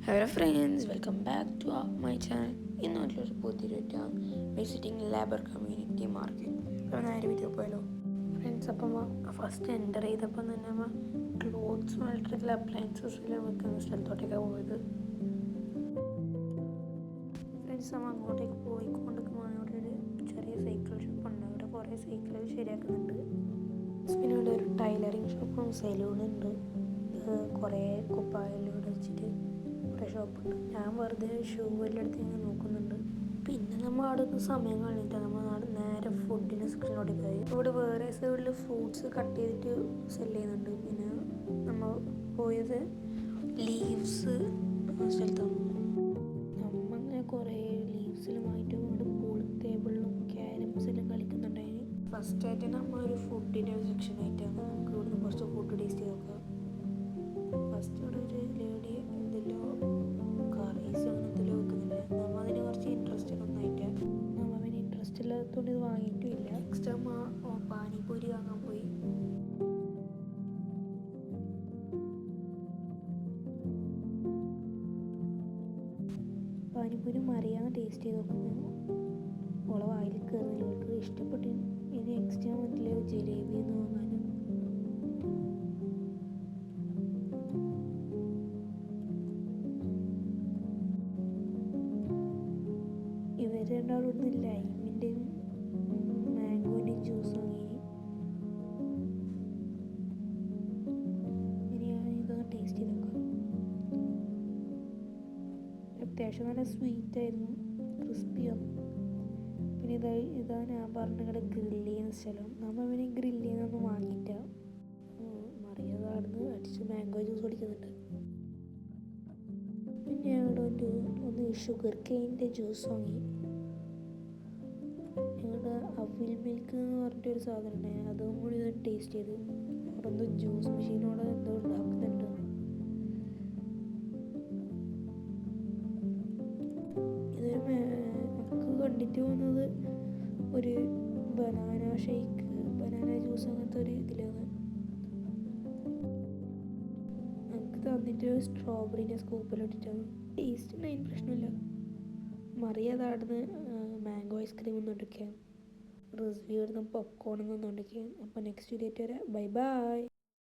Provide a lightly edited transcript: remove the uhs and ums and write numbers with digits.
Hello friends, welcome back to my channel. ഇന്നൊരു പുതിയൊരു visiting labour community market. അപ്പോൾ നേരെ വീഡിയോ പോയാലോ ഫ്രണ്ട്സ്. അപ്പം ഫസ്റ്റ് എൻ്റർ ചെയ്തപ്പം തന്നെ ക്ലോത്ത്സും ഇലക്ട്രിക്കൽ അപ്ലയൻസസിലും വെക്കുന്ന സ്ഥലത്തോട്ടേക്കാണ് പോയത്. ഫ്രണ്ട്സ്, നമ്മൾ അങ്ങോട്ടേക്ക് പോയിക്കൊണ്ടിരിക്കുമ്പോൾ അവിടെ ഒരു ചെറിയ സൈക്കിൾ ഷോപ്പ് ഉണ്ട്. അവിടെ കുറേ സൈക്കിളുകൾ ശരിയാക്കുന്നുണ്ട്. പിന്നെ ഇവിടെ ഒരു ടൈലറിങ് ഷോപ്പും സലൂണുണ്ട്. കുറേ കുപ്പായലിവിടെ വെച്ചിട്ട് കുറേ ഷോപ്പുണ്ട്. ഞാൻ വെറുതെ ഷൂ എല്ലായിടത്തും ഇങ്ങനെ നോക്കുന്നുണ്ട്. പിന്നെ നമ്മൾ അവിടെ സമയം കളഞ്ഞിട്ട് നമ്മൾ നേരെ ഫുഡിൻ്റെ സെക്ഷനിലോട്ട് പോയി. ഇവിടെ വേറെ സൈഡിൽ ഫ്രൂട്ട്സ് കട്ട് ചെയ്തിട്ട് സെല് ചെയ്യുന്നുണ്ട്. പിന്നെ നമ്മൾ പോയത് ലീവ്സ് സ്ഥലത്താണ്. നമ്മൾ അങ്ങനെ കുറേ ലീവ്സിലുമായിട്ടും ഇവിടെ പൂൾ ടേബിളിലും ക്യാരംസിലും കളിക്കുന്നുണ്ടായിരുന്നു. ഫസ്റ്റായിട്ട് നമ്മൾ ഒരു ഫുഡിൻ്റെ സെക്ഷനായിട്ടാണ്. നമുക്ക് ഇവിടുന്ന് കുറച്ച് ഫുഡ് ടേസ്റ്റ് ചെയ്ത് നോക്കാം. ഫസ്റ്റ് ഇവിടെ ഒരു ലേഡി എന്തെല്ലോ കറീസ് അങ്ങനെ എന്തെല്ലോ വെക്കുന്നുണ്ട്. നമ്മൾ അതിന് കുറച്ച് ഇൻട്രസ്റ്റഡ് ഒന്നായിട്ട് നമ്മൾ അതിന് ഇൻട്രസ്റ്റ് ഇല്ലാത്തതുകൊണ്ട് ഇത് വാങ്ങിയിട്ടും ഇല്ല. നെക്സ്റ്റ് നമ്മൾ പാനിപൂരി വാങ്ങാൻ പോയി. പാനിപൂരി മറിയാന്ന് ടേസ്റ്റ് ചെയ്ത് നോക്കുന്നു. ഓളെ വായിൽ കയറുന്നില്ല. അവൾക്ക് ഇഷ്ടപ്പെട്ടു. ഇനി നെക്സ്റ്റ് ഞാൻ മറ്റില്ല ജിലേബി എന്ന് വാങ്ങാനും. ഇവർ രണ്ടാളും ഇവിടുന്ന് ലൈമിൻ്റെയും മാംഗോൻ്റെയും ജ്യൂസ് വാങ്ങി. ഇനി ഞാൻ ഇതൊന്ന് ടേസ്റ്റ് ചെയ്ത് നോക്കാം. അത്യാവശ്യം നല്ല സ്വീറ്റായിരുന്നു, ക്രിസ്പിയാണ്. പിന്നെ ഇതാ ഞാൻ പറഞ്ഞ ഇവിടെ ഗ്രില്ല് ചെയ്യുന്ന സ്ഥലം. നമ്മൾ പിന്നെ ഗ്രില്ല് ചെയ്യുന്നൊന്നും വാങ്ങിയിട്ട മറിയാതാണെന്ന് അടിച്ച് മാംഗോ ജ്യൂസ് കുടിക്കുന്നുണ്ട്. പിന്നെ ഇവിടെ ഒന്ന് ഷുഗർ കെയിൻ്റെ ജ്യൂസ് വാങ്ങി. ഞങ്ങളുടെ അവിൽ മിൽക്ക് എന്ന് പറഞ്ഞിട്ടൊരു സാധനം ഉണ്ടായി. അതും കൂടി ഇതൊന്ന് ടേസ്റ്റ് ചെയ്ത്. അവിടെ എന്തോ ജ്യൂസ് മെഷീനോടെ എന്തോ ഉണ്ടാക്കുന്നുണ്ട്. ഇതൊരു നമുക്ക് കണ്ടിട്ട് പോകുന്നത് ഒരു ബനാന ഷേക്ക്, ബനാന ജ്യൂസ് അങ്ങനത്തെ ഒരു ഇതിലാണ് നമുക്ക് തന്നിട്ട്. സ്ട്രോബെറിൻ്റെ സ്കൂപ്പിലിട്ടിട്ടാണ്. ടേസ്റ്റ് ഉണ്ടായി, പ്രശ്നമില്ല. മറിയാതാടുന്ന് മാംഗോ ഐസ്ക്രീം ഒന്നുകൊണ്ടിരിക്കാൻ, റിസ്വി ഇടുന്ന പോപ്കോൺ ഒന്നുകൊണ്ടിരിക്കാൻ. അപ്പോൾ നെക്സ്റ്റ് വീഡിയോ വരാം. Bye bye.